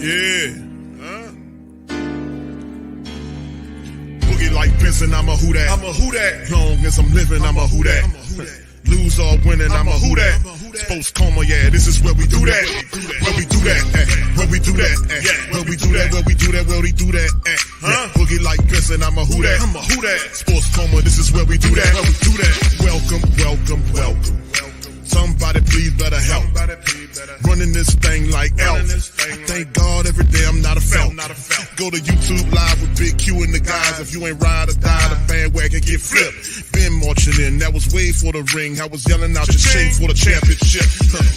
Yeah. Boogie like Benson, I'm a who that. I'm a who that. Long as I'm living, I'm a who that. Lose or winning, I'm a who that. Sports Coma, yeah, this is where we do that. Where we do that. Where we do that. Where we do that. Where we do that. Where we do that. Boogie like Benson, I'm a who that. I'm a who that. Sports Coma, this is where we do that. Where we do that. Welcome, welcome, welcome. Somebody please better help. Running this thing like elf. I thank God every day I'm not a felt. Go to YouTube Live with Big Q and the guys. If you ain't ride or die, the bandwagon get flipped. Been marching in, that was way for the ring. I was yelling out your shame for the championship.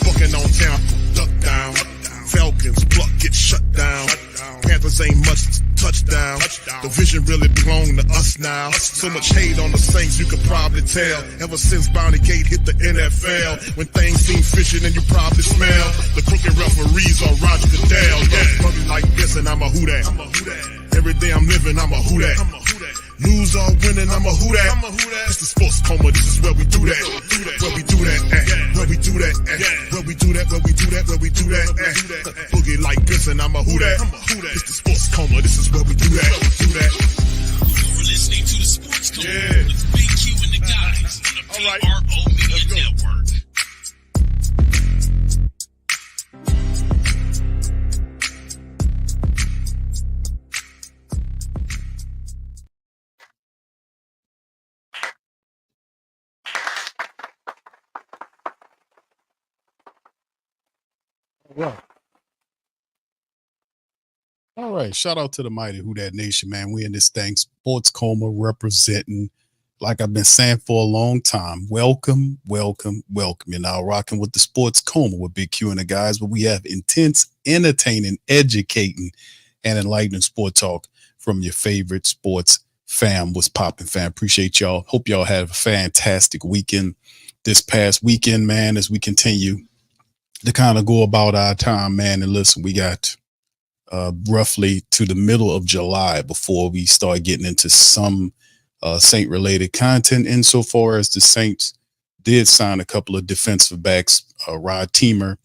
Bucking on town, duck down. Falcons, pluck, get shut down. Panthers ain't much touchdown. The vision really belong to us now. So much hate on the Saints, you could probably tell. Ever since Bounty Gate hit the NFL, when things seem fishy, then you probably smell the crooked referees or Roger Goodell. Yeah, probably like this, and I'm a who that. Every day I'm living, I'm a who that. Lose or winning, I'm a who that. It's the Sports Coma, this is where we do that. Where we do that, where we do that, where we do that, where we do that, where we do that. Boogie like this, and I'm a who that. It's the Sports Coma, this is where we do that. You're listening to the Sports Coma with Big Q and the guys on the PRO Media Network. All right. Shout out to the mighty Who Dat Nation, man. We in this thing, Sports Coma, representing, like I've been saying for a long time. Welcome, welcome, welcome. You're now rocking with the Sports Coma with Big Q and the guys, where we have intense, entertaining, educating, and enlightening sport talk from your favorite sports fam. What's popping, fam? Appreciate y'all. Hope y'all have a fantastic weekend this past weekend, man, as we continue to kind of go about our time, man. And listen, we got roughly to the middle of July before we start getting into some Saint related content, insofar as the Saints did sign a couple of defensive backs, Rod Teamer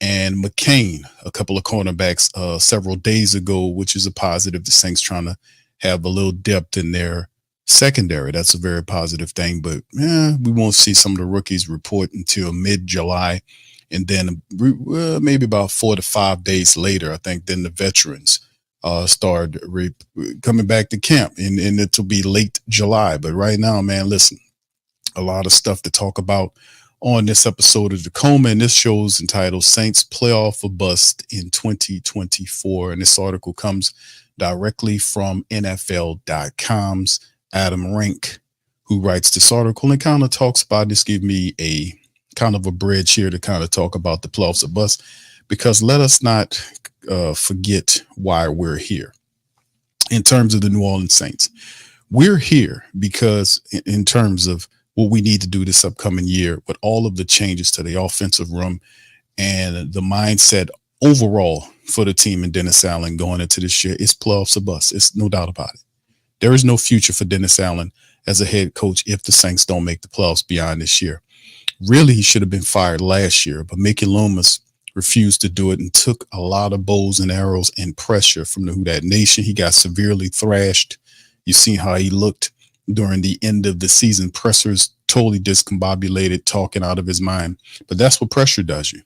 and McCain, a couple of cornerbacks several days ago, which is a positive. The Saints trying to have a little depth in their secondary. That's a very positive thing, but we won't see some of the rookies report until mid-July. And then maybe about 4 to 5 days later, I think, then the veterans start coming back to camp, and it'll be late July. But right now, man, listen, a lot of stuff to talk about on this episode of the Coma, and this show's entitled Saints Playoff or Bust in 2024. And this article comes directly from NFL.com's Adam Rank, who writes this article and kind of talks about this. Give me a kind of a bridge here to kind of talk about the playoffs or bust, because let us not forget why we're here. In terms of the New Orleans Saints, we're here because in terms of what we need to do this upcoming year, with all of the changes to the offensive room and the mindset overall for the team and Dennis Allen going into this year, it's playoffs or bust. It's no doubt about it. There is no future for Dennis Allen as a head coach if the Saints don't make the playoffs beyond this year. Really, he should have been fired last year, but Mickey Loomis refused to do it and took a lot of bows and arrows and pressure from the Who Dat Nation. He got severely thrashed. You see how he looked during the end of the season. Pressers totally discombobulated, talking out of his mind. But that's what pressure does you.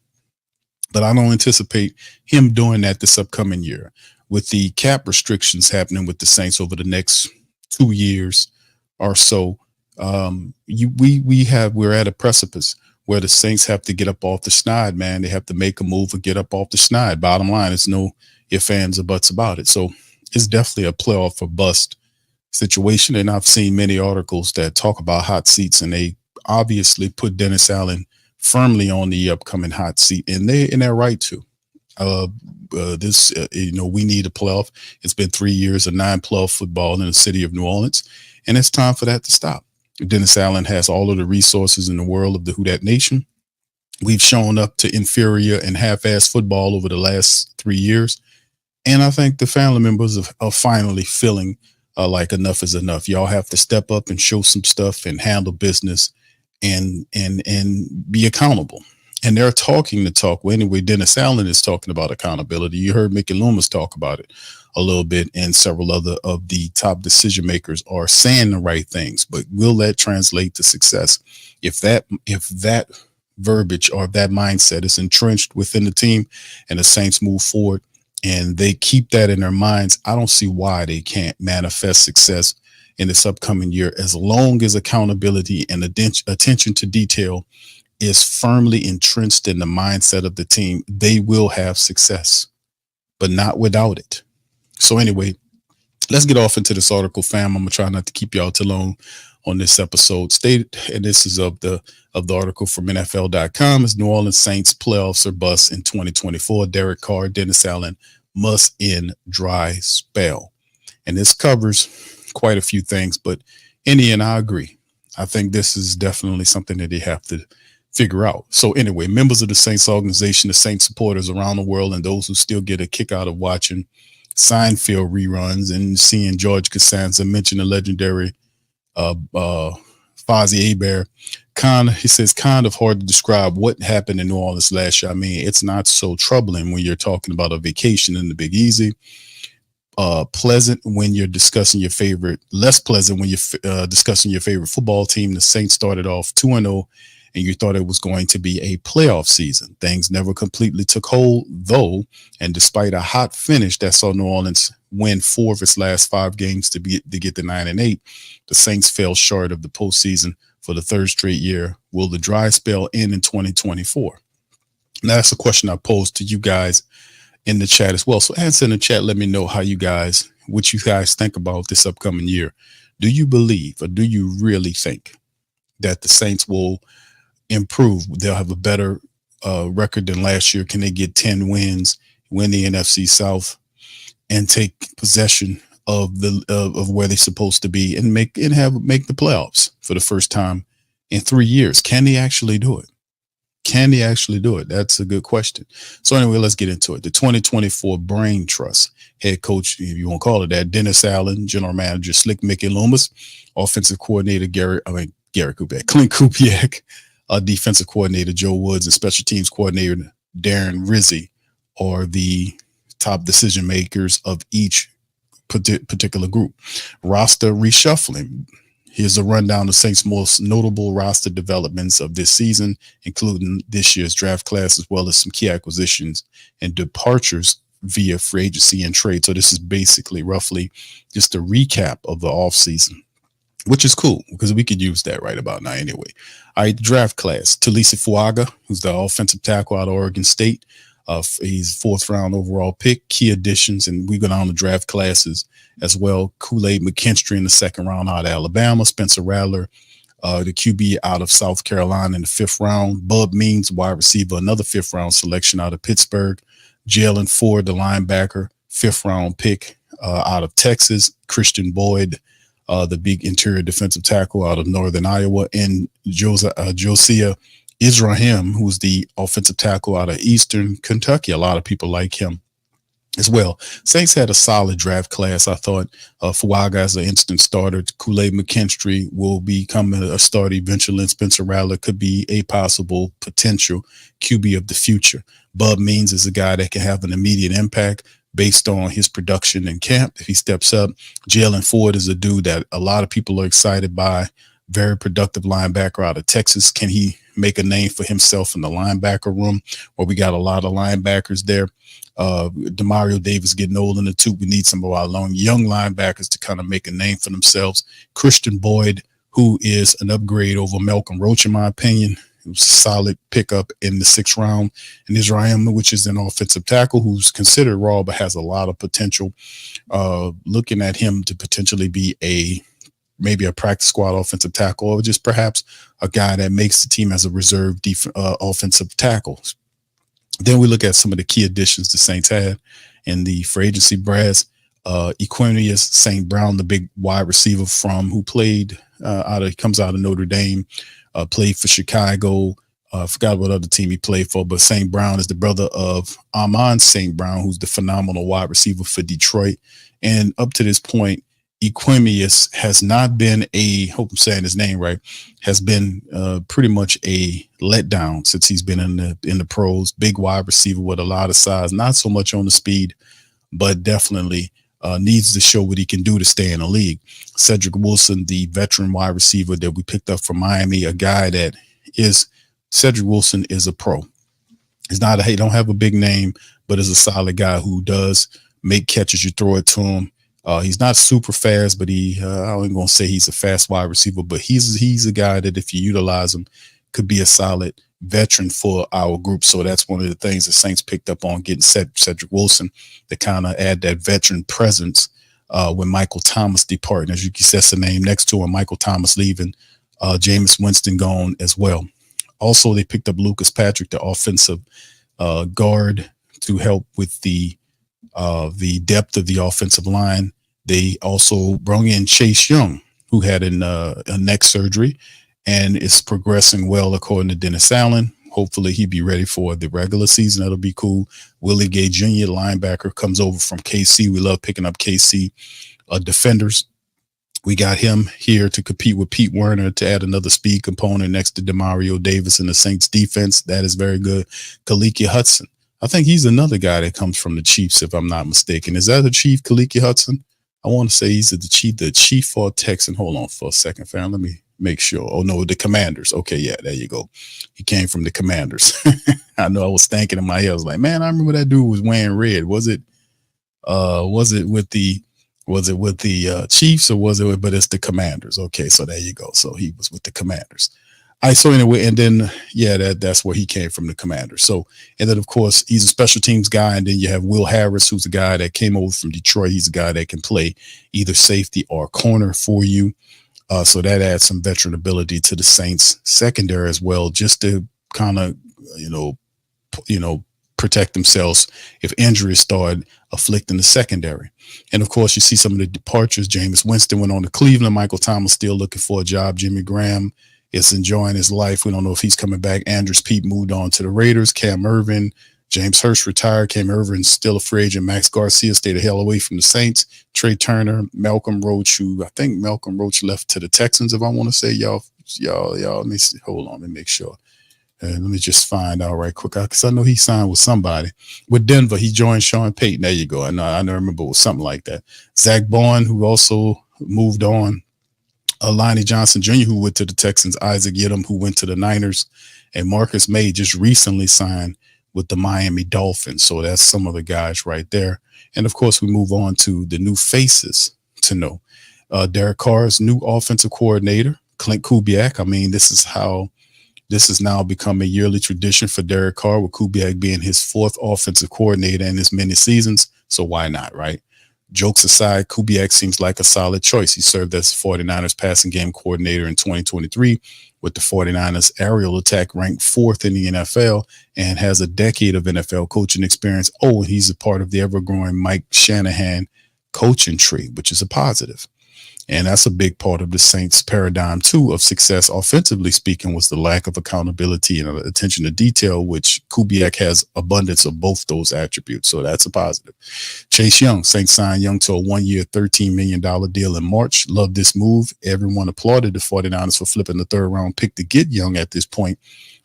But I don't anticipate him doing that this upcoming year. With the cap restrictions happening with the Saints over the next 2 years or so, we're at a precipice where the Saints have to get up off the schneid, man. They have to make a move or get up off the schneid. Bottom line, it's no ifs, ands, or buts about it. So it's definitely a playoff or bust situation. And I've seen many articles that talk about hot seats, and they obviously put Dennis Allen firmly on the upcoming hot seat, and they're right to. We need a playoff. It's been 3 years of 9 playoff football in the city of New Orleans, and it's time for that to stop. Dennis Allen has all of the resources in the world of the Who Dat Nation. We've shown up to inferior and half-assed football over the last 3 years. And I think the family members are finally feeling like enough is enough. Y'all have to step up and show some stuff and handle business and be accountable. And they're talking the talk. Well, anyway, Dennis Allen is talking about accountability. You heard Mickey Loomis talk about it a little bit, and several other of the top decision makers are saying the right things. But will that translate to success? If that verbiage or that mindset is entrenched within the team, and the Saints move forward, and they keep that in their minds, I don't see why they can't manifest success in this upcoming year, as long as accountability and attention to detail is firmly entrenched in the mindset of the team. They will have success, but not without it. So anyway, let's get off into this article, fam. I'm gonna try not to keep y'all too long on this episode. Stated, and this is of the article from NFL.com, is New Orleans Saints playoffs or bust in 2024. Derek Carr, Dennis Allen must end dry spell. And this covers quite a few things, but in the end, I agree. I think this is definitely something that they have to figure out. So anyway, members of the Saints organization, the Saints supporters around the world, and those who still get a kick out of watching Seinfeld reruns and seeing George Costanza mention the legendary Fozzie Abear. He says, kind of hard to describe what happened in New Orleans last year. I mean, it's not so troubling when you're talking about a vacation in the Big Easy. Pleasant when you're discussing your favorite, less pleasant when you're discussing your favorite football team. The Saints started off 2-0, and you thought it was going to be a playoff season. Things never completely took hold, though, and despite a hot finish that saw New Orleans win 4 of its last 5 games to get the 9-8, the Saints fell short of the postseason for the 3rd straight year. Will the dry spell end in 2024? Now, that's a question I posed to you guys in the chat as well. So answer in the chat. Let me know what you guys think about this upcoming year. Do you believe, or do you really think that the Saints will improve? They'll have a better record than last year. Can they get 10 wins, win the NFC South, and take possession of where they're supposed to be, and make the playoffs for the first time in 3 years? Can they actually do it? Can they actually do it? That's a good question. So anyway, let's get into it. The 2024 Brain Trust head coach, if you want to call it that, Dennis Allen, general manager Slick Mickey Loomis, offensive coordinator Clint Kubiak, defensive coordinator Joe Woods, and special teams coordinator Darren Rizzi are the top decision makers of each particular group. Roster reshuffling. Here's a rundown of Saints' most notable roster developments of this season, including this year's draft class, as well as some key acquisitions and departures via free agency and trade. So this is basically roughly just a recap of the offseason, which is cool because we could use that right about now anyway. All right, the draft class. Talisa Fuaga, who's the offensive tackle out of Oregon State. He's 4th round overall pick. Key additions, and we go down the draft classes as well. Kool-Aid McKinstry in the 2nd round out of Alabama. Spencer Rattler, the QB out of South Carolina in the 5th round. Bub Means, wide receiver, another 5th round selection out of Pittsburgh. Jalen Ford, the linebacker, 5th round pick out of Texas. Christian Boyd, the big interior defensive tackle out of Northern Iowa, and Josiah Israhim, who's the offensive tackle out of Eastern Kentucky. A lot of people like him as well. Saints had a solid draft class. I thought Fuaga as an instant starter. Kool-Aid McKinstry will become a starter eventually. Spencer Rattler could be a possible potential QB of the future. Bub Means is a guy that can have an immediate impact based on his production in camp if he steps up. Jalen Ford is a dude that a lot of people are excited by. Very productive linebacker out of Texas. Can he make a name for himself in the linebacker room, where we got a lot of linebackers there? Demario Davis getting old in the tooth. We need some of our young linebackers to kind of make a name for themselves. Christian Boyd, who is an upgrade over Malcolm Roach, in my opinion. It was a solid pickup in the 6th round. And Israel, which is an offensive tackle who's considered raw but has a lot of potential. Looking at him to potentially be maybe a practice squad offensive tackle, or just perhaps a guy that makes the team as a reserve offensive tackle. Then we look at some of the key additions the Saints had in the free agency brass. Equanius St. Brown, the big wide receiver who played comes out of Notre Dame, played for Chicago. Forgot what other team he played for, but St. Brown is the brother of Amon St. Brown, who's the phenomenal wide receiver for Detroit. And up to this point, Equimius has not been hope I'm saying his name right, has been pretty much a letdown since he's been in the pros. Big wide receiver with a lot of size, not so much on the speed, but definitely needs to show what he can do to stay in the league. Cedric Wilson, the veteran wide receiver that we picked up from Miami, a guy that is Cedric Wilson is a pro. He don't have a big name, but is a solid guy who does make catches. You throw it to him. He's not super fast, but I ain't gonna say he's a fast wide receiver, but he's a guy that if you utilize him, could be a solid veteran for our group. So that's one of the things the Saints picked up on, getting Cedric Wilson to kind of add that veteran presence when Michael Thomas departing. As you can see the name next to him, Michael Thomas leaving, Jameis Winston gone as well. Also, they picked up Lucas Patrick, the offensive guard, to help with the depth of the offensive line. They also brought in Chase Young, who had a neck surgery and is progressing well, according to Dennis Allen. Hopefully he'll be ready for the regular season. That'll be cool. Willie Gay Jr., linebacker, comes over from KC. We love picking up KC defenders. We got him here to compete with Pete Werner to add another speed component next to Demario Davis in the Saints defense. That is very good. Khaleke Hudson. I think he's another guy that comes from the Chiefs, if I'm not mistaken. Is that the Chief, Khaleke Hudson? I want to say he's the Chief or Texan. Hold on for a second, fam. Let me make sure. Oh, no, the Commanders. Okay, yeah, there you go. He came from the Commanders. I know I was thinking in my head, I was like, man, I remember that dude was wearing red. Was it with the Chiefs, or was it, but it's the Commanders. Okay, so there you go. So he was with the Commanders. All right, so anyway, and then, yeah, that's where he came from, the Commanders. So, and then, of course, he's a special teams guy, and then you have Will Harris, who's a guy that came over from Detroit. He's a guy that can play either safety or corner for you. So that adds some veteran ability to the Saints secondary as well, just to kind of, protect themselves if injuries start afflicting the secondary. And of course, you see some of the departures. Jameis Winston went on to Cleveland. Michael Thomas still looking for a job. Jimmy Graham is enjoying his life. We don't know if he's coming back. Andrews Pete moved on to the Raiders. Cam Irvin, James Hurst retired. Cam Irvin's still a free agent. Max Garcia stayed the hell away from the Saints. Trey Turner, Malcolm Roach, I think Malcolm Roach left to the Texans, if I want to say. Y'all, let me see. Hold on, let me make sure. Let me just find out right quick, because I know he signed with somebody. With Denver, he joined Sean Payton. There you go. I know, remember it was something like that. Zach Bourne, who also moved on. Lonnie Johnson Jr., who went to the Texans. Isaac Yiadom, who went to the Niners. And Marcus May just recently signed with the Miami Dolphins. So that's some of the guys right there. And, of course, we move on to the new faces to know. Derek Carr's new offensive coordinator, Clint Kubiak. I mean, this has now become a yearly tradition for Derek Carr, with Kubiak being his fourth offensive coordinator in as many seasons. So why not, right? Jokes aside, Kubiak seems like a solid choice. He served as 49ers passing game coordinator in 2023, with the 49ers aerial attack ranked fourth in the NFL, and has a decade of NFL coaching experience. Oh, and he's a part of the ever-growing Mike Shanahan coaching tree, which is a positive. And that's a big part of the Saints' paradigm, too, of success, offensively speaking, was the lack of accountability and attention to detail, which Kubiak has abundance of both those attributes. So that's a positive. Chase Young, Saints signed Young to a 1-year, $13 million deal in March. Loved this move. Everyone applauded the 49ers for flipping the third-round pick to get Young at this point,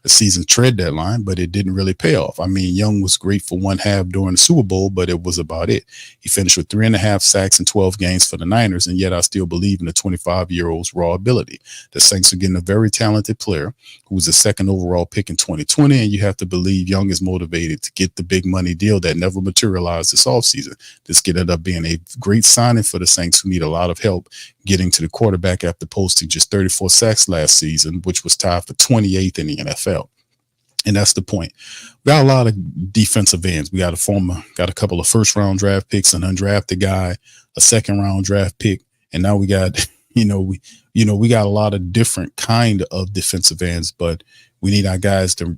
the season trade deadline, but it didn't really pay off. I mean, Young was great for one half during the Super Bowl, but it was about it. He finished with 3.5 sacks in 12 games for the Niners, and yet I still believe in the 25-year-old's raw ability. The Saints are getting a very talented player who was the second overall pick in 2020, and you have to believe Young is motivated to get the big money deal that never materialized this offseason. This could end up being a great signing for the Saints, who need a lot of help getting to the quarterback after posting just 34 sacks last season, which was tied for 28th in the NFL. And that's the point. We got a lot of defensive ends. We got a couple of first-round draft picks, an undrafted guy, a second-round draft pick, and now we got, we got a lot of different kind of defensive ends, but we need our guys to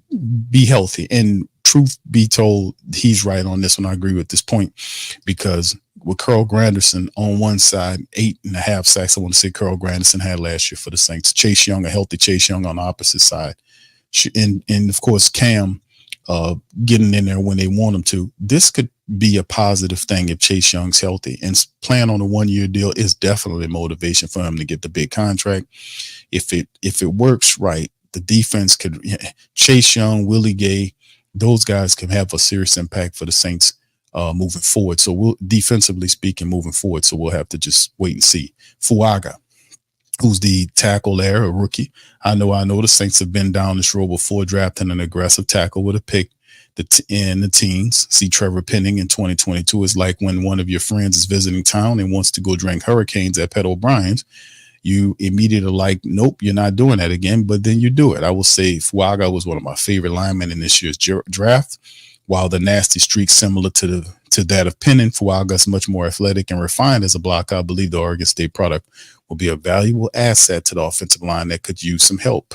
be healthy. And truth be told, he's right on this one. I agree with this point, because with Carl Granderson on one side, 8.5 sacks, I want to say Carl Granderson had last year for the Saints. Chase Young, a healthy Chase Young on the opposite side. And of course, Cam getting in there when they want him to. This could be a positive thing if Chase Young's healthy. And playing on a 1-year deal is definitely motivation for him to get the big contract. If it works right, the defense could Chase Young, Willie Gay, those guys can have a serious impact for the Saints moving forward. So we'll defensively speaking, moving forward. So we'll have to just wait and see. Fuaga, who's the tackle there, a rookie. I know the Saints have been down this road before, drafting an aggressive tackle with a pick in the teens. See Trevor Penning in 2022 is like when one of your friends is visiting town and wants to go drink Hurricanes at Pet O'Brien's. You immediately like, nope, you're not doing that again, but then you do it. I will say Fuaga was one of my favorite linemen in this year's draft. While the nasty streak similar to that of Penning, Fuaga is much more athletic and refined as a blocker. I believe the Oregon State product will be a valuable asset to the offensive line that could use some help,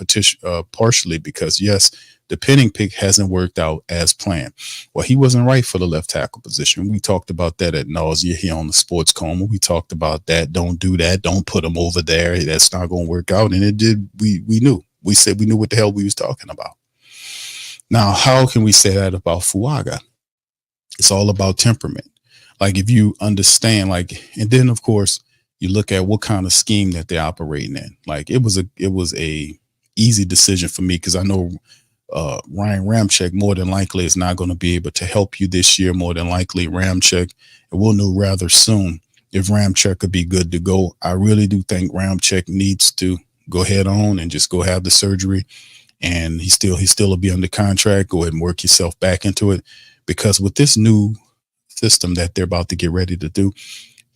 partially because, yes, the Penning pick hasn't worked out as planned. Well, he wasn't right for the left tackle position. We talked about that at nausea here on the Sports Coma. We talked about that. Don't do that. Don't put him over there. That's not going to work out. And it did. We knew. We said we knew what the hell we was talking about. Now, how can we say that about Fuaga? It's all about temperament. Like if you understand, and then of course you look at what kind of scheme that they're operating in. Like it was a easy decision for me because I know Ryan Ramczyk more than likely is not going to be able to help you this year. More than likely Ramczyk, and we'll know rather soon if Ramczyk could be good to go. I really do think Ramczyk needs to go head on and just go have the surgery. And he still will be under contract. Go ahead and work yourself back into it, because with this new system that they're about to get ready to do,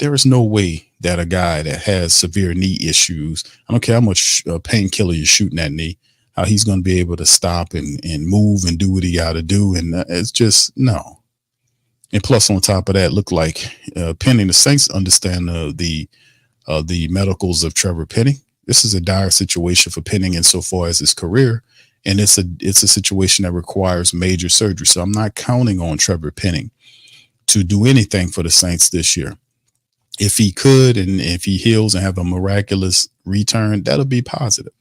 there is no way that a guy that has severe knee issues, I don't care how much painkiller you're shooting that knee, how he's going to be able to stop and move and do what he got to do. And it's just no. And plus, on top of that, look like Penning, the Saints understand the medicals of Trevor Penning. This is a dire situation for Penning insofar as his career. And it's a situation that requires major surgery. So I'm not counting on Trevor Penning to do anything for the Saints this year. If he could, and if he heals and have a miraculous return, that'll be positive.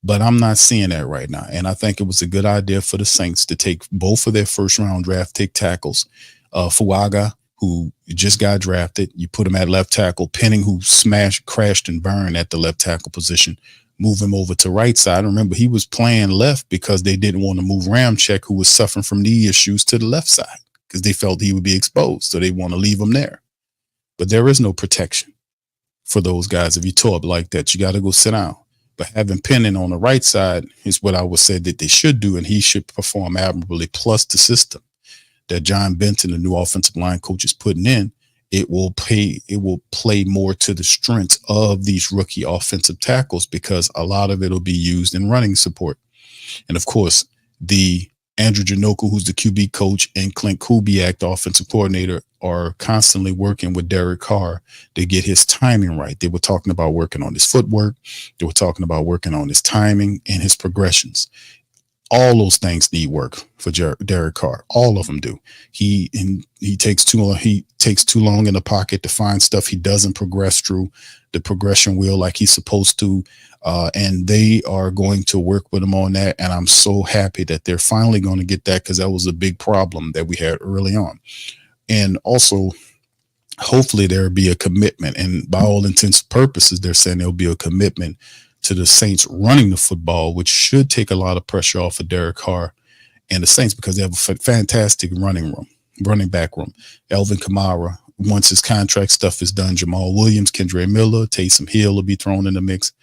But I'm not seeing that right now. And I think it was a good idea for the Saints to take both of their first round draft pick tackles. Fuaga, who just got drafted, you put him at left tackle. Penning, who crashed and burned at the left tackle position. Move him over to right side. Remember, he was playing left because they didn't want to move Ramczyk, who was suffering from knee issues, to the left side because they felt he would be exposed. So they want to leave him there. But there is no protection for those guys. If you toe up like that, you got to go sit down. But having Penning on the right side is what I would say that they should do, and he should perform admirably. Plus the system that John Benton, the new offensive line coach, is putting in, it will play more to the strengths of these rookie offensive tackles, because a lot of it will be used in running support. And of course, the Andrew Janoku, who's the QB coach, and Clint Kubiak, the offensive coordinator, are constantly working with Derek Carr to get his timing right. They were talking about working on his footwork. They were talking about working on his timing and his progressions. All those things need work for Derek Carr. All of them do. He takes too long. He takes too long in the pocket to find stuff. He doesn't progress through the progression wheel like he's supposed to. And they are going to work with him on that. And I'm so happy that they're finally going to get that, because that was a big problem that we had early on. And also, hopefully there'll be a commitment. And by all intents and purposes, they're saying there'll be a commitment to the Saints running the football, which should take a lot of pressure off of Derek Carr and the Saints, because they have a fantastic running back room. Alvin Kamara, once his contract stuff is done, Jamal Williams, Kendre Miller, Taysom Hill will be thrown in the mix.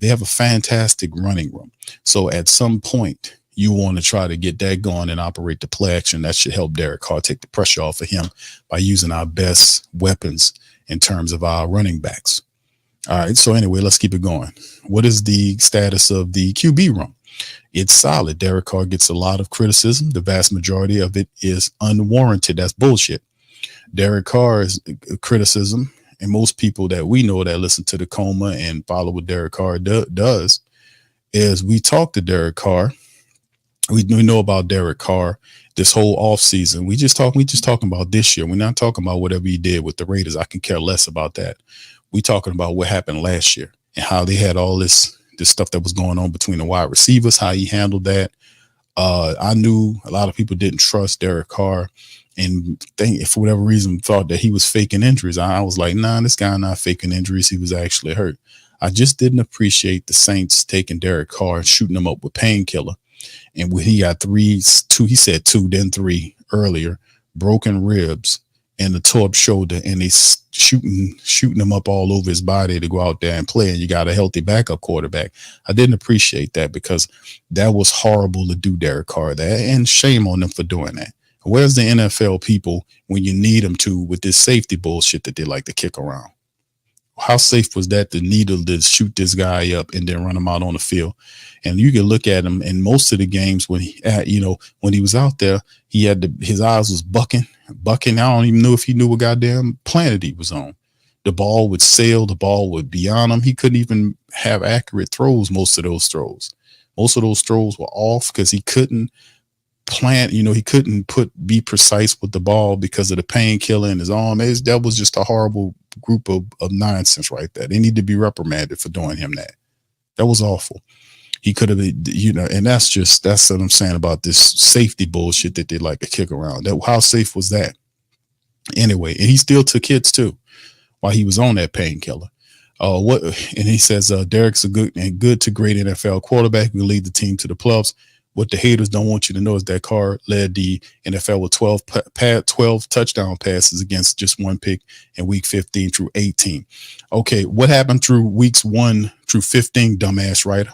They have a fantastic running room. So at some point, you want to try to get that going and operate the play action. That should help Derek Carr take the pressure off of him by using our best weapons in terms of our running backs. All right. So anyway, let's keep it going. What is the status of the QB room? It's solid. Derek Carr gets a lot of criticism. The vast majority of it is unwarranted. That's bullshit. Derek Carr's criticism, and most people that we know that listen to the Coma and follow what Derek Carr does, is we talk to Derek Carr. We know about Derek Carr this whole offseason. We just talking about this year. We're not talking about whatever he did with the Raiders. I can care less about that. We talking about what happened last year and how they had all this stuff that was going on between the wide receivers, how he handled that. I knew a lot of people didn't trust Derek Carr and for whatever reason thought that he was faking injuries. I was like, nah, this guy not faking injuries. He was actually hurt. I just didn't appreciate the Saints taking Derek Carr and shooting him up with painkiller. And when he got he said two, then three earlier, broken ribs and a tore up shoulder, and they shooting him up all over his body to go out there and play. And you got a healthy backup quarterback. I didn't appreciate that because that was horrible to do Derek Carr that, and shame on them for doing that. Where's the NFL people when you need them to with this safety bullshit that they like to kick around? How safe was that to needle to shoot this guy up and then run him out on the field? And you can look at him in most of the games when when he was out there, he had his eyes was bucking. I don't even know if he knew what goddamn planet he was on. The ball would sail, the ball would be on him. He couldn't even have accurate throws. Most of those throws were off because he couldn't plant, he couldn't be precise with the ball because of the painkiller in his arm. That was just a horrible group of nonsense right there. They need to be reprimanded for doing him that. That was awful. He could have, and that's what I'm saying about this safety bullshit that they like to kick around. How safe was that? Anyway, and he still took hits too while he was on that painkiller. And he says Derek's a good to great NFL quarterback who will lead the team to the playoffs. What the haters don't want you to know is that Carr led the NFL with 12 touchdown passes against just one pick in week 15 through 18. Okay, what happened through weeks 1 through 15, dumbass writer?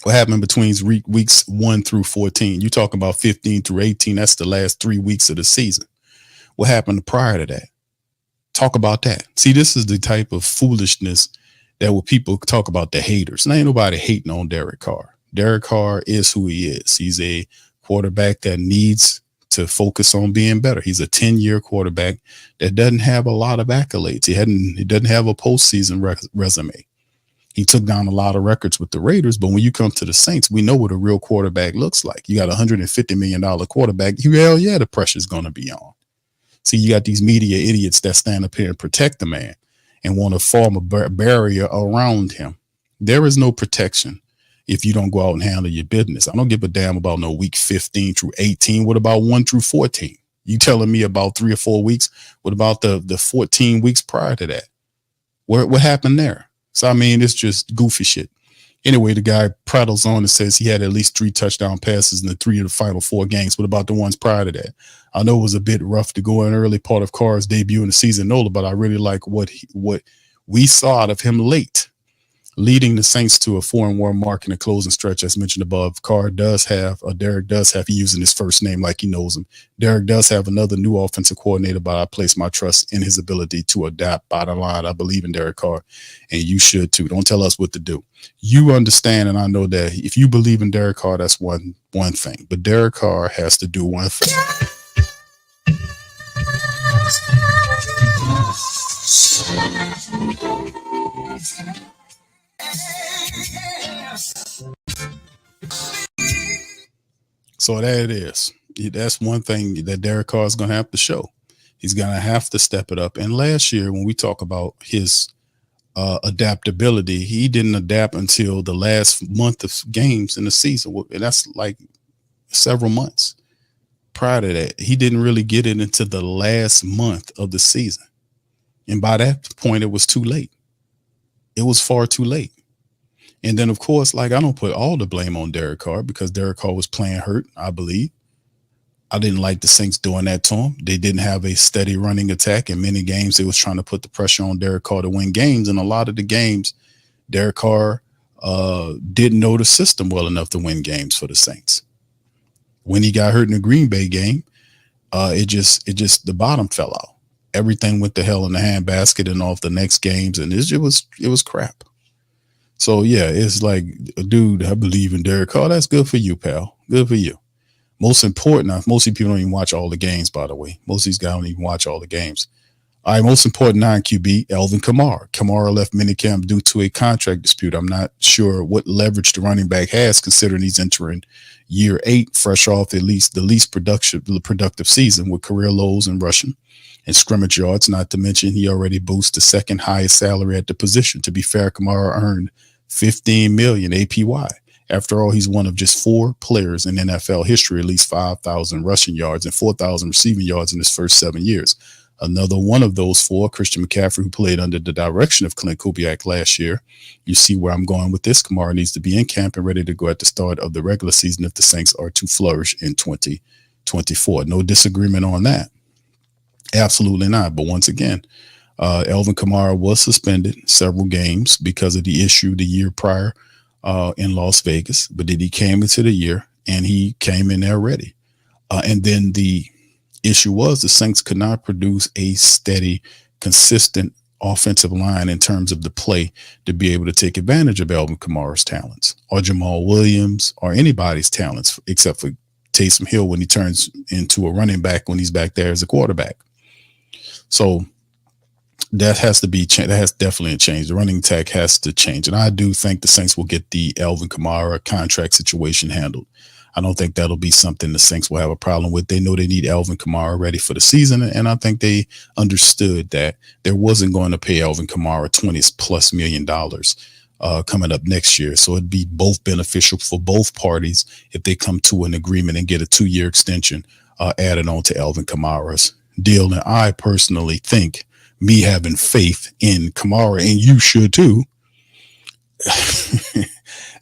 What happened between weeks 1 through 14? You talking about 15 through 18? That's the last 3 weeks of the season. What happened prior to that? Talk about that. See, this is the type of foolishness that when people talk about the haters. And ain't nobody hating on Derek Carr. Derek Carr is who he is. He's a quarterback that needs to focus on being better. He's a 10-year quarterback that doesn't have a lot of accolades. He doesn't have a postseason resume. He took down a lot of records with the Raiders, but when you come to the Saints, we know what a real quarterback looks like. You got a $150 million quarterback. Hell yeah, the pressure's going to be on. See, you got these media idiots that stand up here and protect the man and want to form a barrier around him. There is no protection if you don't go out and handle your business. I don't give a damn about no week 15 through 18. What about 1 through 14? You telling me about 3 or 4 weeks? What about the 14 weeks prior to that? What happened there? So, I mean, it's just goofy shit. Anyway, the guy prattles on and says he had at least 3 touchdown passes in the 3 of the final 4 games. What about the ones prior to that? I know it was a bit rough to go in early part of Carr's debut in the season, but I really like what we saw out of him late, leading the Saints to a 4-1 mark in the closing stretch, as mentioned above. Derek does have, using his first name like he knows him. Derek does have another new offensive coordinator, but I place my trust in his ability to adapt. Bottom line, I believe in Derek Carr, and you should too. Don't tell us what to do. You understand, and I know that if you believe in Derek Carr, that's one thing. But Derek Carr has to do one thing. So that it is. That's one thing that Derek Carr is going to have to show. He's going to have to step it up. And last year, when we talk about his adaptability, he didn't adapt until the last month of games in the season. And that's like several months. Prior to that, he didn't really get it into the last month of the season. And by that point, it was too late. It was far too late. And then, of course, I don't put all the blame on Derek Carr because Derek Carr was playing hurt, I believe. I didn't like the Saints doing that to him. They didn't have a steady running attack. In many games, they was trying to put the pressure on Derek Carr to win games. And a lot of the games, Derek Carr didn't know the system well enough to win games for the Saints. When he got hurt in the Green Bay game, it just the bottom fell out. Everything went to hell in the handbasket and off the next games, and it was crap. So yeah, it's like, dude, I believe in Derek Carr. That's good for you, pal. Good for you. Most important, most people don't even watch all the games, by the way. Most of these guys don't even watch all the games. All right, most important non-QB, Alvin Kamara. Kamara left minicamp due to a contract dispute. I'm not sure what leverage the running back has, considering he's entering year 8, fresh off at least the least productive season with career lows in rushing and scrimmage yards. Not to mention he already boasts the second highest salary at the position. To be fair, Kamara earned $15 million APY After all, he's one of just 4 players in NFL history, at least 5,000 rushing yards and 4,000 receiving yards in his first 7 years. Another one of those 4, Christian McCaffrey, who played under the direction of Clint Kubiak last year. You see where I'm going with this. Kamara needs to be in camp and ready to go at the start of the regular season if the Saints are to flourish in 2024. No disagreement on that. Absolutely not. But once again, Alvin Kamara was suspended several games because of the issue the year prior in Las Vegas. But then he came into the year and he came in there ready. And then the issue was the Saints could not produce a steady, consistent offensive line in terms of the play to be able to take advantage of Alvin Kamara's talents or Jamal Williams or anybody's talents except for Taysom Hill when he turns into a running back when he's back there as a quarterback. So that has to be changed. That has definitely changed. The running attack has to change. And I do think the Saints will get the Alvin Kamara contract situation handled. I don't think that'll be something the Saints will have a problem with. They know they need Alvin Kamara ready for the season. And I think they understood that there wasn't going to pay Alvin Kamara $20+ million coming up next year. So it'd be both beneficial for both parties if they come to an agreement and get a 2-year extension added on to Alvin Kamara's deal. And I personally think, me having faith in Kamara, and you should too,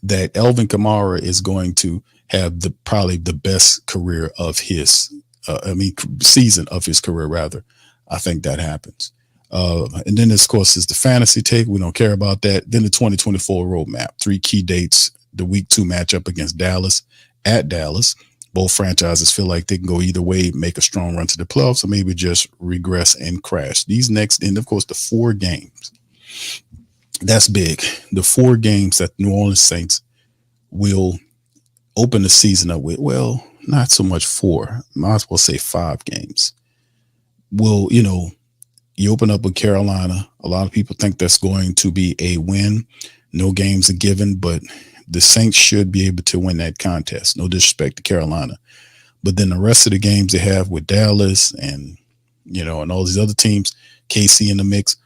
that Alvin Kamara is going to have probably the best career of his, season of his career, rather. I think that happens. And then, of course, is the fantasy take. We don't care about that. Then the 2024 roadmap, 3 key dates, the week 2 matchup against Dallas at Dallas. Both franchises feel like they can go either way, make a strong run to the playoffs, or maybe just regress and crash. These next, and of course, the 4 games. That's big. The 4 games that New Orleans Saints will open the season up with, well, not so much 4, might as well say 5 games. Well, you open up with Carolina. A lot of people think that's going to be a win. No games are given, but the Saints should be able to win that contest. No disrespect to Carolina. But then the rest of the games they have with Dallas and, and all these other teams, KC in the mix,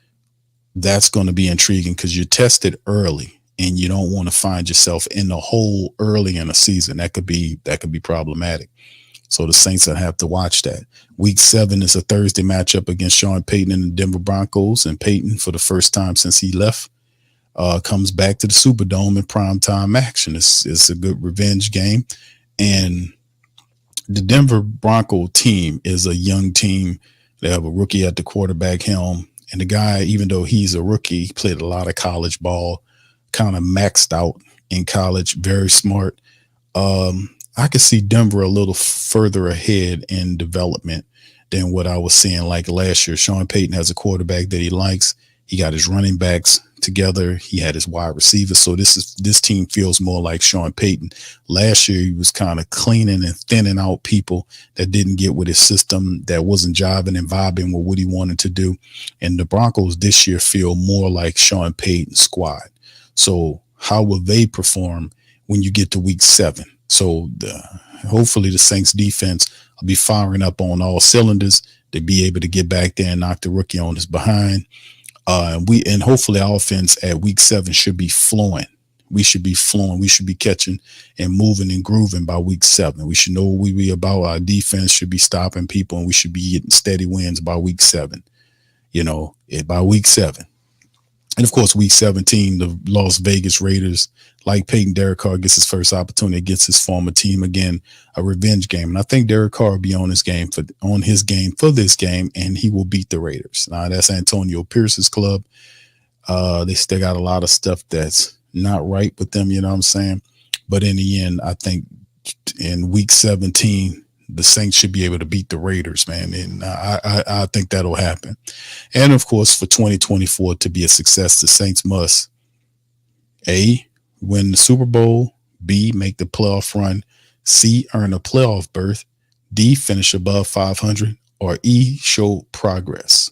that's going to be intriguing because you're tested early and you don't want to find yourself in the hole early in a season. That could be problematic. So the Saints will have to watch that. Week 7 is a Thursday matchup against Sean Payton and the Denver Broncos. And Payton, for the first time since he left, comes back to the Superdome in primetime action. It's a good revenge game. And the Denver Bronco team is a young team. They have a rookie at the quarterback helm. And the guy, even though he's a rookie, he played a lot of college ball, kind of maxed out in college, very smart. I could see Denver a little further ahead in development than what I was seeing like last year. Sean Payton has a quarterback that he likes. He got his running backs together. He had his wide receivers. So this team feels more like Sean Payton. Last year, he was kind of cleaning and thinning out people that didn't get with his system, that wasn't jiving and vibing with what he wanted to do. And the Broncos this year feel more like Sean Payton's squad. So how will they perform when you get to week 7? So hopefully the Saints defense will be firing up on all cylinders to be able to get back there and knock the rookie on his behind. And hopefully our offense at week 7 should be flowing. We should be flowing. We should be catching and moving and grooving by week 7. We should know what we be about. Our defense should be stopping people, and we should be getting steady wins by week 7. By week 7. And of course, week 17, the Las Vegas Raiders, like Peyton, Derek Carr gets his first opportunity against his former team again, a revenge game. And I think Derek Carr will be on his game for this game, and he will beat the Raiders. Now that's Antonio Pierce's club. They still got a lot of stuff that's not right with them, you know what I'm saying? But in the end, I think in week 17, the Saints should be able to beat the Raiders, man. And I think that'll happen. And of course, for 2024 to be a success, the Saints must A, win the Super Bowl, B, make the playoff run, C, earn a playoff berth, D, finish above 500, or E, show progress.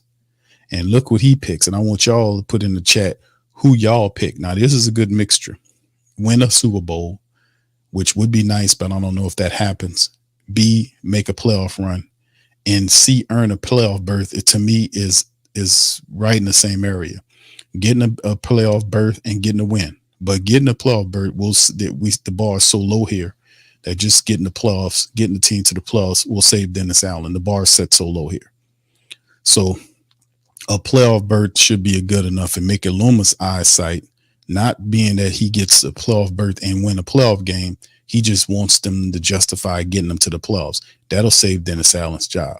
And look what he picks. And I want y'all to put in the chat who y'all pick. Now, this is a good mixture. Win a Super Bowl, which would be nice, but I don't know if that happens. B, make a playoff run, and C, earn a playoff berth. It to me is right in the same area. Getting a playoff berth and getting a win. But getting the playoff berth, the bar is so low here that just getting the playoffs, getting the team to the playoffs will save Dennis Allen. The bar is set so low here. So a playoff berth should be a good enough, and make Luma's eyesight, not being that he gets a playoff berth and win a playoff game. He just wants them to justify getting them to the playoffs. That'll save Dennis Allen's job.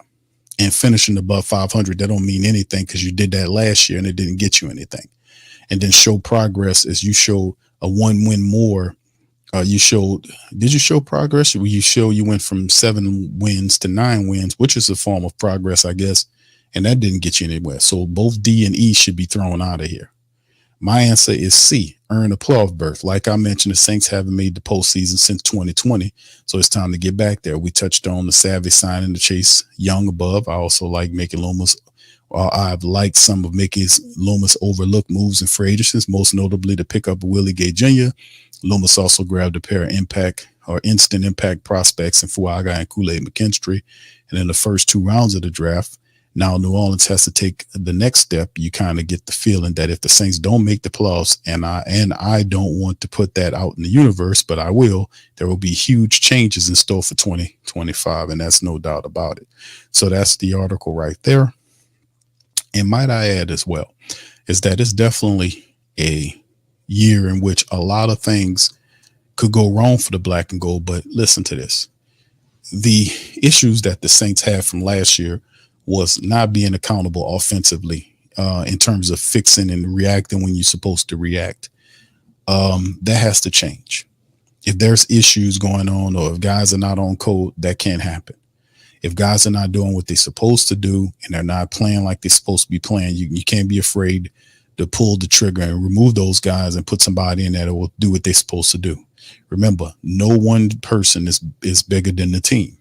And finishing above 500, that don't mean anything because you did that last year and it didn't get you anything. And then show progress as you show a one win more. Did you show progress? You went from 7 wins to 9 wins, which is a form of progress, I guess. And that didn't get you anywhere. So both D and E should be thrown out of here. My answer is C, earn a playoff berth. Like I mentioned, the Saints haven't made the postseason since 2020. So it's time to get back there. We touched on the Savvy signing to Chase Young above. I also like Mickey Loomis. I've liked some of Mickey's Loomis overlooked moves in free agencies, most notably the pickup of Willie Gay Jr. Loomis also grabbed a pair of instant impact prospects in Fuaga and Kool-Aid McKinstry. And in the first 2 rounds of the draft, now New Orleans has to take the next step. You kind of get the feeling that if the Saints don't make the playoffs, and I don't want to put that out in the universe, but I will, there will be huge changes in store for 2025, and that's no doubt about it. So that's the article right there. And might I add as well, is that it's definitely a year in which a lot of things could go wrong for the black and gold. But listen to this. The issues that the Saints had from last year was not being accountable offensively in terms of fixing and reacting when you're supposed to react. That has to change. If there's issues going on or if guys are not on code, that can't happen. If guys are not doing what they're supposed to do and they're not playing like they're supposed to be playing, you can't be afraid to pull the trigger and remove those guys and put somebody in there that will do what they're supposed to do. Remember, no one person is bigger than the team.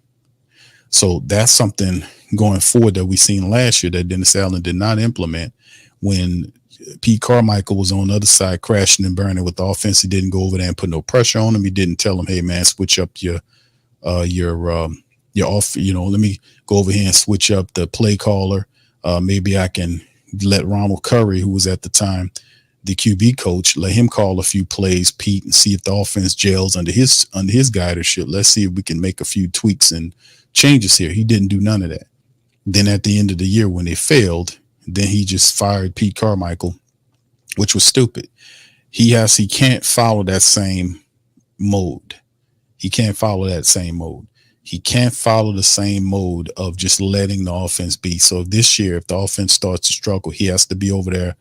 So that's something going forward that we seen last year that Dennis Allen did not implement when Pete Carmichael was on the other side crashing and burning with the offense. He didn't go over there and put no pressure on him. He didn't tell him, hey man, switch up your off, let me go over here and switch up the play caller. Maybe I can let Ronald Curry, who was at the time the QB coach, let him call a few plays, Pete, and see if the offense gels under his guidership. Let's see if we can make a few tweaks and changes here. He didn't do none of that. Then at the end of the year, when they failed, then he just fired Pete Carmichael, which was stupid. He can't follow that same mode. He can't follow that same mode. He can't follow the same mode of just letting the offense be. So this year, if the offense starts to struggle, he has to be over there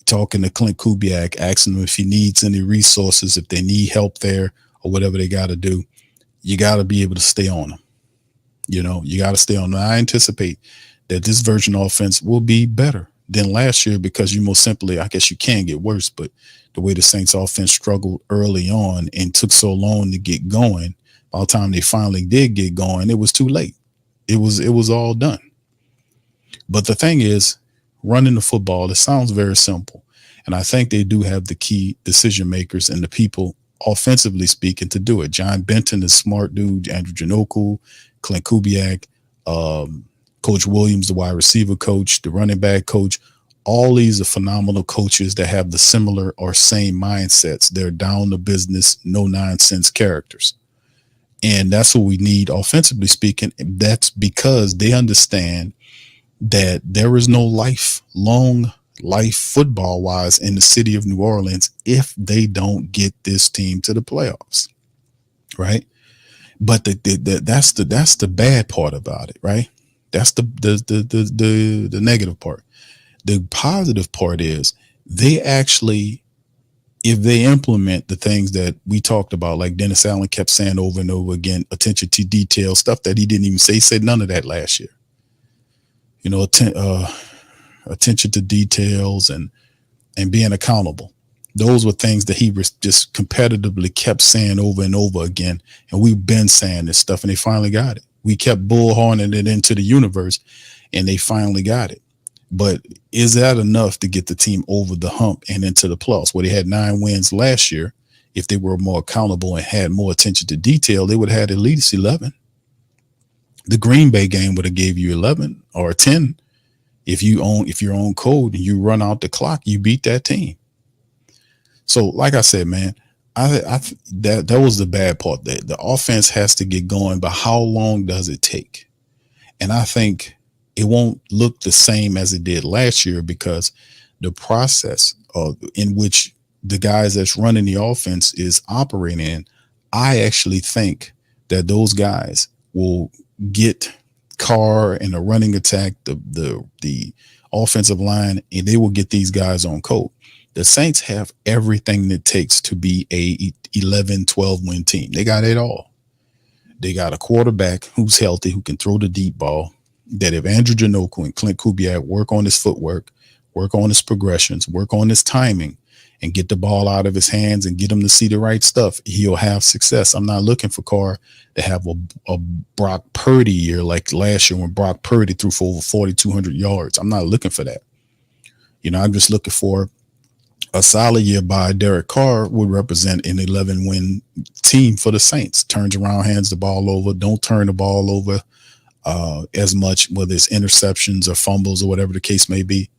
talking to Clint Kubiak, asking him if he needs any resources, if they need help there or whatever they got to do. You got to be able to stay on them. You got to stay on them. I anticipate that this version of offense will be better than last year because you most simply, I guess you can get worse, but the way the Saints offense struggled early on and took so long to get going, by the time they finally did get going, it was too late. It was all done. But the thing is, running the football, it sounds very simple. And I think they do have the key decision makers and the people, offensively speaking, to do it. John Benton is a smart dude, Andrew Janoku, Clint Kubiak, Coach Williams, the wide receiver coach, the running back coach. All these are phenomenal coaches that have the similar or same mindsets. They're down to business, no nonsense characters. And that's what we need offensively speaking. That's because they understand that there is no long life football wise in the city of New Orleans if they don't get this team to the playoffs. Right. But that's the bad part about it. Right. That's the negative part. The positive part is they actually, if they implement the things that we talked about, like Dennis Allen kept saying over and over again, attention to detail, stuff that he didn't even say. He said none of that last year. Attention to details and being accountable. Those were things that he was just competitively kept saying over and over again. And we've been saying this stuff and they finally got it. We kept bullhorning it into the universe and they finally got it. But is that enough to get the team over the hump and into the playoffs? Where they had 9 wins last year, if they were more accountable and had more attention to detail, they would have had at least 11. The Green Bay game would have gave you 11 or 10. If you're on code and you run out the clock, you beat that team. So, like I said, man, that was the bad part. That the offense has to get going, but how long does it take? And I think it won't look the same as it did last year because the process in which the guys that's running the offense is operating in, I actually think that those guys will get Carr and the running attack, the offensive line, and they will get these guys on code. The Saints have everything that it takes to be a 11, 12 win team. They got it all. They got a quarterback who's healthy, who can throw the deep ball. That if Andrew Janoku and Clint Kubiak work on his footwork, work on his progressions, work on his timing, and get the ball out of his hands and get him to see the right stuff, he'll have success. I'm not looking for Carr to have a Brock Purdy year like last year when Brock Purdy threw for over 4,200 yards. I'm not looking for that. I'm just looking for a solid year by Derek Carr would represent an 11-win team for the Saints. Turns around, hands the ball over, don't turn the ball over as much, whether it's interceptions or fumbles or whatever the case may be.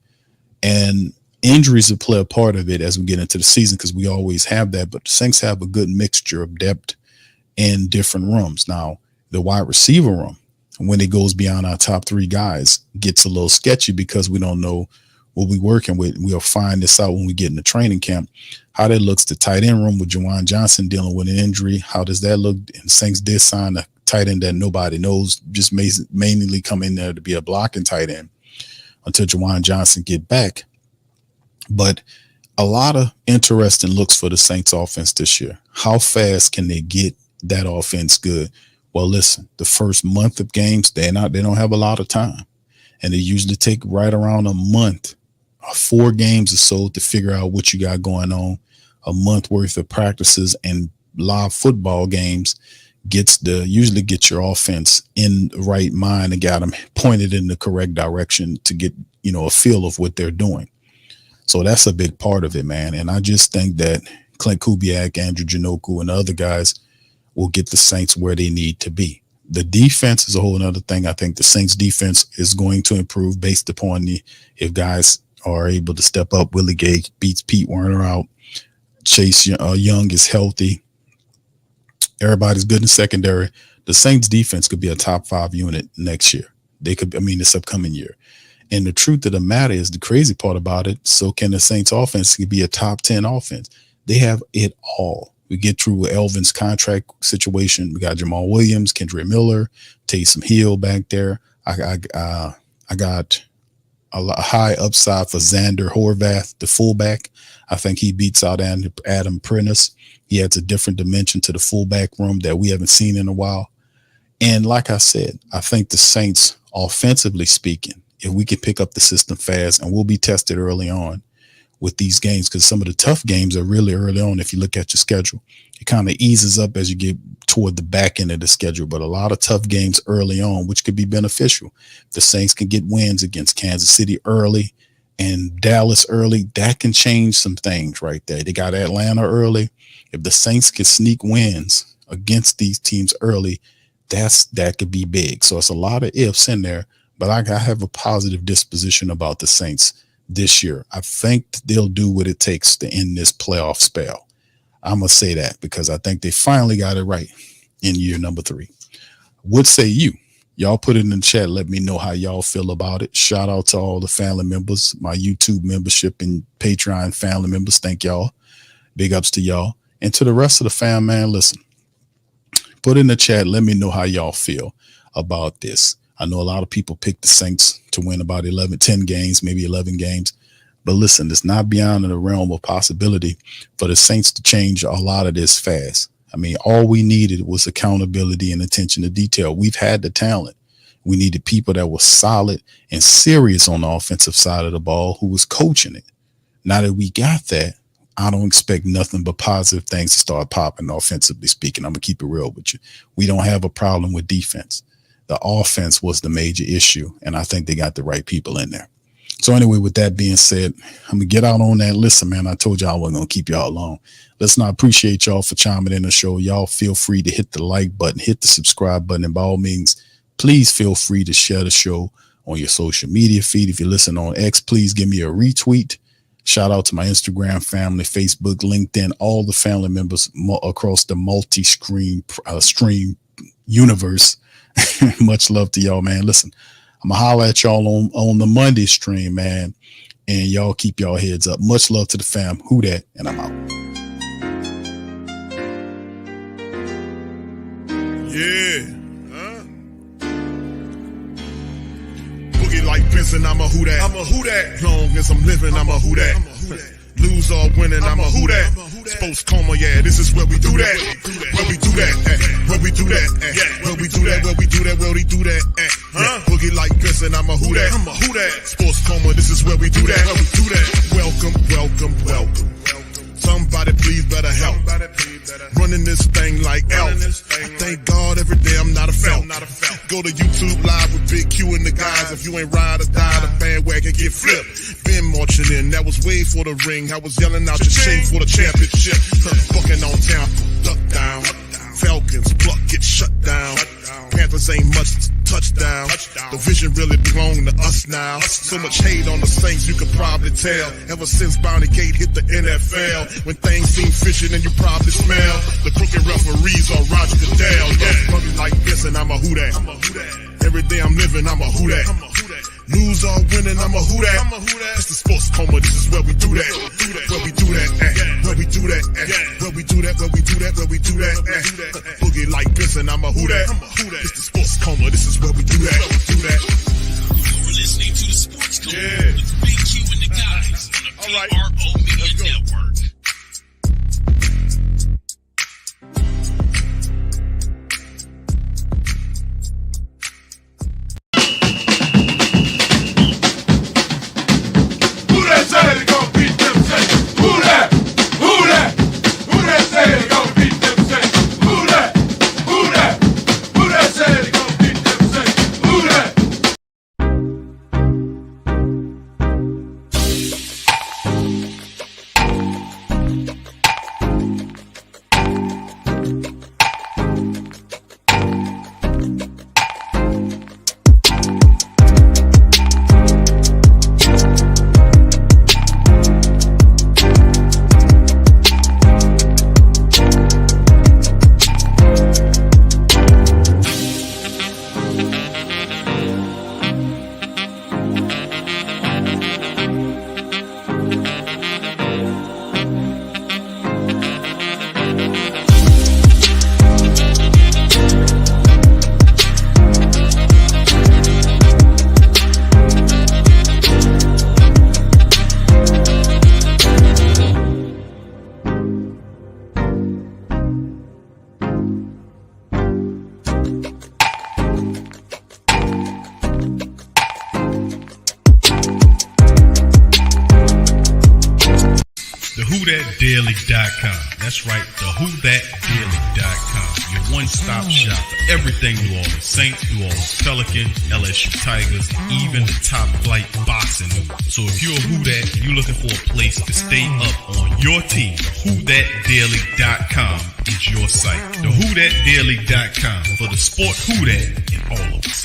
And injuries will play a part of it as we get into the season because we always have that. But the Saints have a good mixture of depth in different rooms. Now, the wide receiver room, when it goes beyond our top three guys, gets a little sketchy because we don't know what we're working with. We'll find this out when we get in the training camp, how that looks. The tight end room with Juwan Johnson dealing with an injury, how does that look? And Saints did sign a tight end that nobody knows, just mainly come in there to be a blocking tight end until Juwan Johnson get back. But a lot of interesting looks for the Saints offense this year. How fast can they get that offense good? Well, listen, the first month of games, they don't have a lot of time. And they usually take right around a month, 4 games or so to figure out what you got going on. A month worth of practices and live football games usually get your offense in the right mind and got them pointed in the correct direction to get, a feel of what they're doing. So that's a big part of it, man. And I just think that Clint Kubiak, Andrew Janoku, and the other guys will get the Saints where they need to be. The defense is a whole other thing. I think the Saints defense is going to improve based upon if guys are able to step up. Willie Gay beats Pete Werner out. Chase Young is healthy. Everybody's good in secondary. The Saints defense could be a top 5 unit next year. This upcoming year. And the truth of the matter is, the crazy part about it, so can the Saints offense be a top 10 offense. They have it all. We get through with Elvin's contract situation. We got Jamal Williams, Kendrick Miller, Taysom Hill back there. I got a high upside for Xander Horvath, the fullback. I think he beats out Adam Prentice. He adds a different dimension to the fullback room that we haven't seen in a while. And like I said, I think the Saints, offensively speaking, if we can pick up the system fast, and we'll be tested early on with these games, because some of the tough games are really early on. If you look at your schedule, it kind of eases up as you get toward the back end of the schedule, but a lot of tough games early on, which could be beneficial. The Saints can get wins against Kansas City early and Dallas early. That can change some things right there. They got Atlanta early. If the Saints can sneak wins against these teams early, that could be big. So it's a lot of ifs in there, but I have a positive disposition about the Saints this year. I think they'll do what it takes to end this playoff spell. I'm going to say that because I think they finally got it right in year number 3. What say you? Y'all put it in the chat. Let me know how y'all feel about it. Shout out to all the family members, my YouTube membership and Patreon family members. Thank y'all. Big ups to y'all. And to the rest of the fam, man, listen, put in the chat. Let me know how y'all feel about this. I know a lot of people picked the Saints to win about 10 games, maybe 11 games. But listen, it's not beyond the realm of possibility for the Saints to change a lot of this fast. I mean, all we needed was accountability and attention to detail. We've had the talent. We needed people that were solid and serious on the offensive side of the ball who was coaching it. Now that we got that, I don't expect nothing but positive things to start popping offensively speaking. I'm going to keep it real with you. We don't have a problem with defense. The offense was the major issue, and I think they got the right people in there. So anyway, with that being said, I'm going to get out on that. Listen, man, I told y'all I wasn't going to keep y'all long. Listen, I appreciate y'all for chiming in the show. Y'all feel free to hit the like button, hit the subscribe button, and by all means, please feel free to share the show on your social media feed. If you listen on X, please give me a retweet. Shout out to my Instagram family, Facebook, LinkedIn, all the family members across the multi-stream universe. Much love to y'all, man. Listen, I'm gonna holler at y'all on the Monday stream, man. And y'all keep y'all heads up. Much love to the fam. Who that? And I'm out. Yeah. Boogie like Benson, I'm a who that. I'm a who that. Long as I'm living, I'm a who that. Lose or winning, I'm a who that. Sports Coma, yeah, this is where we do that. Where we do that, where we do that, where we do that, where we do that, where we do that. Boogie like Benson, I'm a who that. I'm a who that. Sports Coma, this is where we do that. Where we do that. Welcome, welcome, welcome. Somebody please better help. Running this thing like elf. I thank God every day I'm not a felt. Go to YouTube Live with Big Q and the guys. If you ain't ride or die, the bandwagon get flipped. Been marching in, that was way for the ring. I was yelling out your shame for the championship. Fucking on town, duck down. Falcons, pluck, get shut down. Panthers ain't much touchdown. The vision really belong to us now. So much hate on the Saints, you could probably tell. Ever since Bounty Gate hit the NFL, when things seem fishy, then you probably smell the crooked referees or Roger Goodell. Probably like this, and I'm a who that. Every day I'm living, I'm a who that. Lose or winning, I'm a who that. It's the Sports Coma, this is where we do that. Where we do that, where we do that, where we do that, where we do that, where we do that. Boogie like Benson, I'm a who that. It's the Sports Coma, this is where we do that. You're listening to the Sports Coma with Big Q and the guys on the PRO Media Network. WhoThatDaily.com. That's right, the WhoThatDaily.com. Your one-stop shop for everything New Orleans Saints, New Orleans Pelicans, LSU Tigers, even the top flight boxing news. So if you're a Who That and you're looking for a place to stay up on your team, WhoThatDaily.com is your site. The WhoThatDaily.com for the sport Who That in all of us.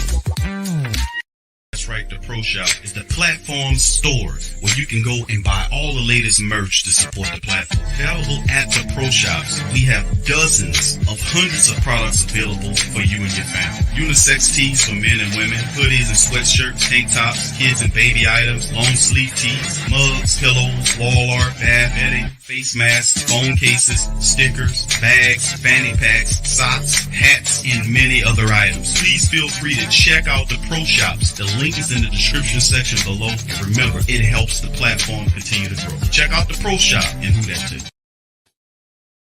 That's right, the Pro Shop is the platform store where you can go and buy all the latest merch to support the platform. Available at the Pro Shops, we have dozens of hundreds of products available for you and your family. Unisex tees for men and women, hoodies and sweatshirts, tank tops, kids and baby items, long sleeve tees, mugs, pillows, wall art, bath bedding, face masks, phone cases, stickers, bags, fanny packs, socks, hats, and many other items. Please feel free to check out the Pro Shops. The link is in the description section below. Remember, it helps the platform continue to grow. Check out the Pro Shop and Who That too.